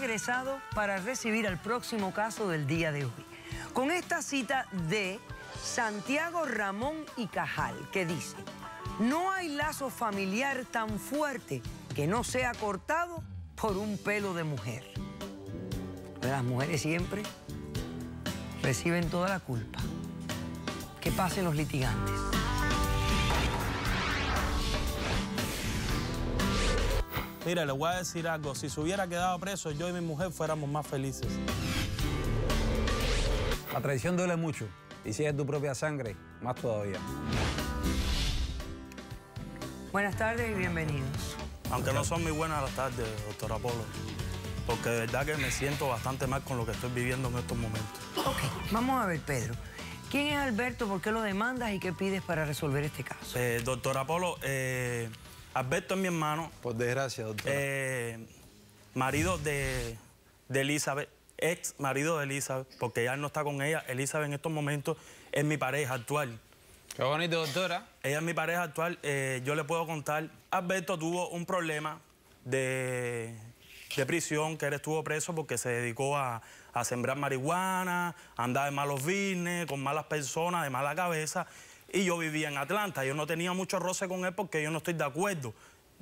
regresado para recibir al próximo caso del día de hoy. Con esta cita de Santiago Ramón y Cajal, que dice: no hay lazo familiar tan fuerte que no sea cortado por un pelo de mujer. Las mujeres siempre reciben toda la culpa. Que pasen los litigantes. Mira, le voy a decir algo. Si se hubiera quedado preso, yo y mi mujer fuéramos más felices. La traición duele mucho. Y si es tu propia sangre, más todavía. Buenas tardes y bienvenidos. Aunque no son muy buenas las tardes, doctor Apolo. Porque de verdad que me siento bastante mal con lo que estoy viviendo en estos momentos. Ok, vamos a ver, Pedro. ¿Quién es Alberto? ¿Por qué lo demandas y qué pides para resolver este caso? Doctor Apolo, Alberto es mi hermano. Por desgracia, doctor. Marido de Elizabeth, ex marido de Elizabeth, porque ya no está con ella. Elizabeth en estos momentos es mi pareja actual. Qué bonito, doctora. Ella es mi pareja actual. Yo le puedo contar. Alberto tuvo un problema de prisión, que él estuvo preso porque se dedicó a sembrar marihuana, a andar de malos business, con malas personas, de mala cabeza. Y yo vivía en Atlanta. Yo no tenía mucho roce con él porque yo no estoy de acuerdo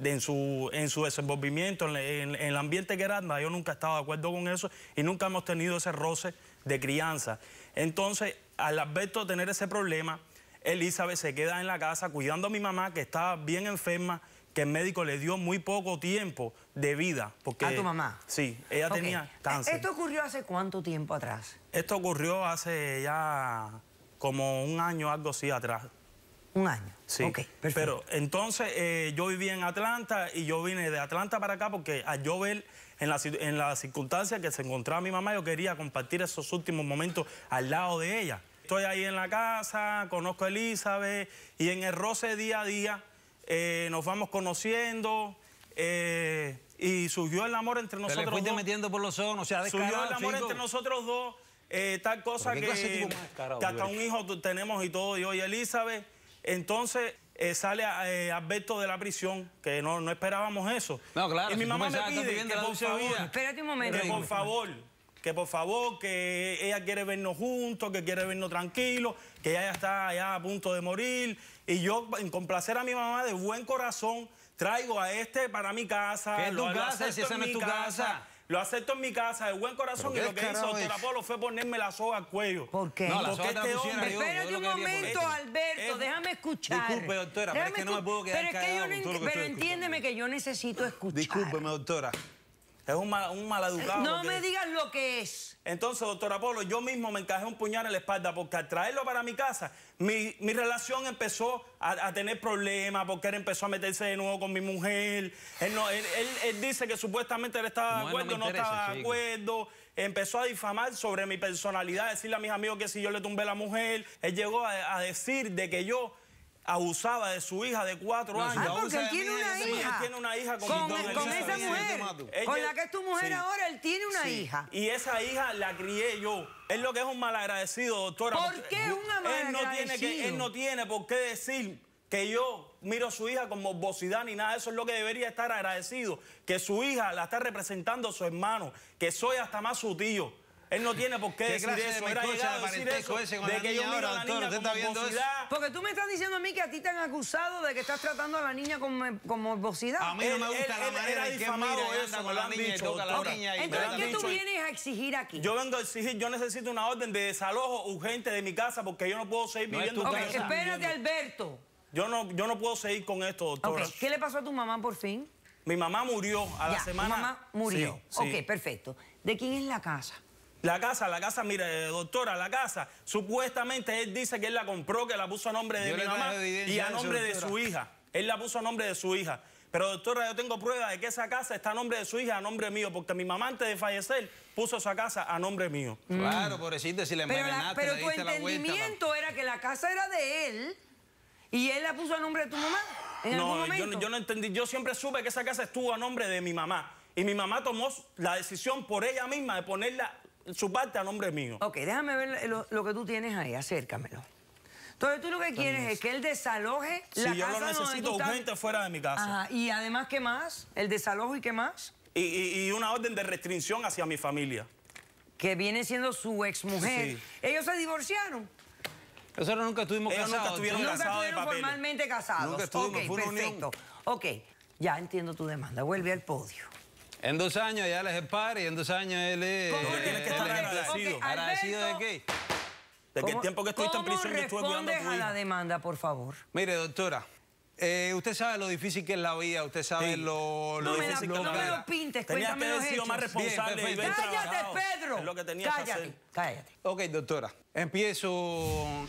en su desenvolvimiento, en el ambiente que era. Yo nunca he estado de acuerdo con eso y nunca hemos tenido ese roce de crianza. Entonces, al Alberto tener ese problema, Elizabeth se queda en la casa cuidando a mi mamá, que estaba bien enferma, que el médico le dio muy poco tiempo de vida. Porque, ¿a tu mamá? Sí, ella tenía cáncer. ¿Esto ocurrió hace cuánto tiempo atrás? Esto ocurrió hace ya como un año, algo así atrás. Un año. Sí, ok, perfecto. Pero entonces yo vivía en Atlanta y yo vine de Atlanta para acá porque al yo ver en la circunstancia que se encontraba mi mamá, yo quería compartir esos últimos momentos al lado de ella. Estoy ahí en la casa, conozco a Elizabeth y en el roce día a día nos vamos conociendo y surgió el amor entre nosotros le fuiste dos. Metiendo por los ojos, o sea, descarado, surgió el amor chico. entre nosotros dos, tal cosa que hasta un hijo tenemos y todo, yo y Elizabeth. Entonces sale Alberto de la prisión, que no esperábamos eso. No, claro. Y mi mamá me pide pide que por favor, espérate un momento. que por favor, que ella quiere vernos juntos, que quiere vernos tranquilos, que ella está ya a punto de morir. Y yo, en complacer a mi mamá de buen corazón, traigo a este para mi casa. ¿Qué es tu casa si esa no es tu casa? Lo acepto en mi casa de buen corazón y lo que hizo doctor Apolo fue ponerme la soga al cuello. ¿Por qué? No, la porque soga te la pusiera yo. Espérate un momento, Alberto, déjame escuchar. Disculpe, doctora, pero es que no me puedo quedar callado con todo lo que Pero estoy entiéndeme que yo necesito escuchar. Discúlpeme, doctora. Es un maleducado. No me digas lo que es. Entonces, doctor Apolo, yo mismo me encajé un puñal en la espalda porque al traerlo para mi casa, mi relación empezó a tener problemas porque él empezó a meterse de nuevo con mi mujer. Él dice que supuestamente él estaba de acuerdo, no estaba de acuerdo. Empezó a difamar sobre mi personalidad, decirle a mis amigos que si yo le tumbé a la mujer. Él llegó a decir de que yo abusaba de su hija de 4 años. Ah, porque él tiene una hija. Él tiene una hija con esa mujer. Con la que es tu mujer ahora, él tiene una hija. Y esa hija la crié yo. Es lo que es un malagradecido, doctora. ¿Por qué un malagradecido? Él no tiene por qué decir que yo miro a su hija con morbosidad ni nada. Eso es lo que debería estar agradecido. Que su hija la está representando a su hermano. Que soy hasta más su tío. Él no tiene por qué decir eso. Era llegado a decir eso de que yo miro a la niña con morbosidad. Porque tú me estás diciendo a mí que a ti te han acusado de que estás tratando a la niña con morbosidad. A mí no me gusta la manera en que mira eso, con la niña y toca a la niña. Entonces, ¿qué tú vienes a exigir aquí? Yo vengo a exigir, yo necesito una orden de desalojo urgente de mi casa porque yo no puedo seguir viviendo con eso. Espérate, Alberto. Yo no puedo seguir con esto, doctora. ¿Qué le pasó a tu mamá por fin? Mi mamá murió a la semana. Tu mamá murió. Sí. Ok, perfecto. ¿De quién es la casa? La casa, mire, doctora, la casa, supuestamente él dice que él la compró, que la puso a nombre de mi mamá y a nombre de su hija. Él la puso a nombre de su hija. Pero, doctora, yo tengo prueba de que esa casa está a nombre de su hija, a nombre mío, porque mi mamá antes de fallecer puso esa casa a nombre mío. Claro, pobrecita, si le envenenaste, pero tu entendimiento era que la casa era de él y él la puso a nombre de tu mamá en algún momento. Yo no entendí. Yo siempre supe que esa casa estuvo a nombre de mi mamá. Y mi mamá tomó la decisión por ella misma de ponerla su parte a nombre mío. Ok, déjame ver lo que tú tienes ahí, acércamelo. Entonces tú lo que quieres es que él desaloje la casa. Sí, yo lo necesito urgente fuera de mi casa. Ajá, y además, ¿qué más? ¿El desalojo y qué más? y una orden de restricción hacia mi familia. Que viene siendo su exmujer. Sí. ¿Ellos se divorciaron? Nosotros nunca estuvimos Ellos nunca casados. estuvieron Nunca casados de estuvieron papeles. formalmente casados. Nunca estuvimos, Ok, fue una unión. perfecto. Ok, ya entiendo tu demanda. Vuelve al podio. En 2 años ya él es el padre y en 2 años él es... ¿Cómo Porque tienes que estar agradecido. Ok, ¿Agradecido de Alberto, qué? De que el tiempo que estuviste en prisión yo estuve cuidando a ¿Cómo tu respondes a hija. la demanda, por favor? Mire, doctora, usted sabe lo difícil que es la vida, usted sabe Sí. lo No me, difícil no que es la me vida. lo pintes, Tenías cuéntame que los haber sido hechos. más responsable y Bien, bien perfecto. ¡Cállate, trabajado. Pedro! Es lo que tenías que Cállate, hacer. cállate. Ok, doctora. Empiezo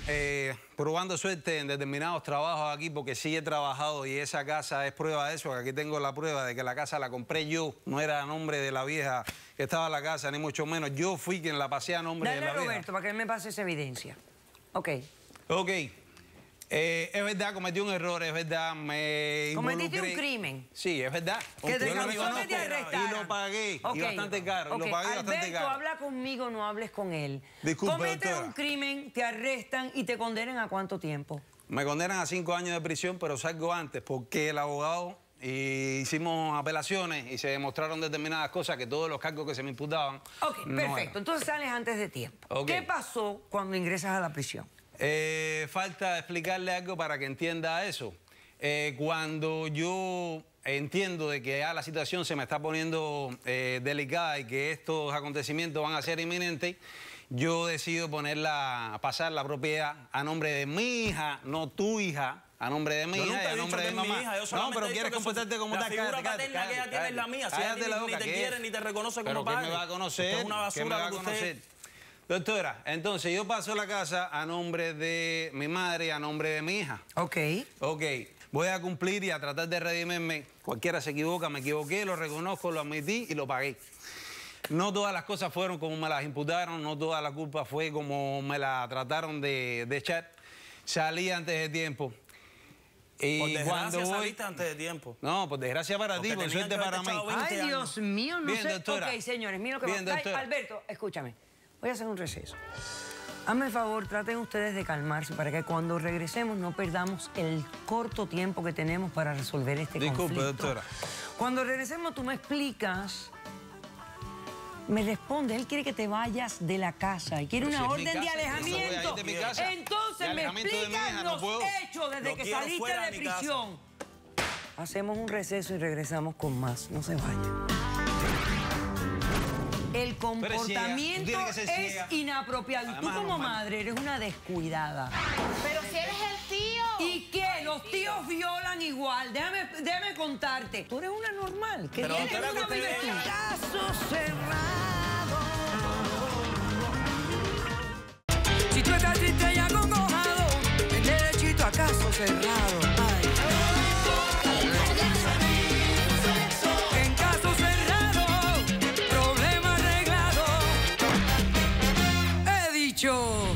probando suerte en determinados trabajos aquí porque sí he trabajado y esa casa es prueba de eso. Aquí tengo la prueba de que la casa la compré yo. No era a nombre de la vieja que estaba en la casa, ni mucho menos. Yo fui quien la pasé a nombre Dale de a la vieja. Roberto para que él me pase esa evidencia. Ok. Ok. Es verdad, cometí un error, es verdad, me Cometiste involucré. un crimen. Sí, es verdad. Que te Yo lo causó que te reconozco arrestaran. y lo pagué, Ok. y bastante caro, Ok, y lo pagué bastante Alberto, caro. habla conmigo, no hables con él. Disculpe, Cometes doctora. un crimen, te arrestan y te condenan ¿a cuánto tiempo? Me condenan a 5 años de prisión, pero salgo antes porque el abogado hicimos apelaciones y se demostraron determinadas cosas que todos los cargos que se me imputaban Ok, no perfecto. eran. Entonces sales antes de tiempo. Ok. ¿Qué pasó cuando ingresas a la prisión? Falta explicarle algo para que entienda eso. Cuando yo entiendo de que ya la situación se me está poniendo delicada y que estos acontecimientos van a ser inminentes, yo decido pasar la propiedad a nombre de mi hija, no tu hija, a nombre de mi Yo hija nunca y a he dicho nombre que de es mi mi mamá. hija, yo No, solamente pero he dicho quieres que comportarte como la tal. figura paterna que ella tiene es la mía. Si ella Cállate la ni boca, te ¿qué quiere es? ni te reconoce ¿Pero como qué padre. me va a conocer? Usted es una ¿Qué me basura va a lo que usted conocer? es. Doctora, entonces yo paso la casa a nombre de mi madre y a nombre de mi hija. Ok. Ok, voy a cumplir y a tratar de redimirme. Cualquiera se equivoca, me equivoqué, lo reconozco, lo admití y lo pagué. No todas las cosas fueron como me las imputaron, no toda la culpa fue como me la trataron de echar. Salí antes de tiempo. Y Por desgracia cuando voy... saliste antes de tiempo. No, por desgracia para Porque ti, por tenían suerte que para haberte mí. echado 20 Ay, años. Dios mío, no Bien, sé. doctora. Ok, señores, mira lo que Bien, va. Ay, doctora. Alberto, escúchame. Voy a hacer un receso. Hazme el favor, traten ustedes de calmarse para que cuando regresemos no perdamos el corto tiempo que tenemos para resolver este Disculpe, conflicto. doctora. Cuando regresemos tú me explicas, me responde, él quiere que te vayas de la casa y quiere Pero una si es mi orden de casa, yo no voy a ir alejamiento. de mi casa. Entonces De me alejamiento de mi explicas hija, no los puedo. hechos desde Lo que quiero saliste fuera de de mi casa. prisión. Hacemos un receso y regresamos con más. No se vayan. El Tú eres ciega, tú comportamiento tienes que ser es ciega. inapropiado. Y tú Además, como anormal. madre eres una descuidada. Pero si eres el tío. ¿Y qué? Los tíos violan igual. Déjame contarte. Tú eres una normal. ¿Qué Pero tienes doctora, una que te vives tú? vea. Caso cerrado. Si tú estás triste y acongojado, ven derechito a caso cerrado. Ay. En caso cerrado, problema arreglado. He dicho.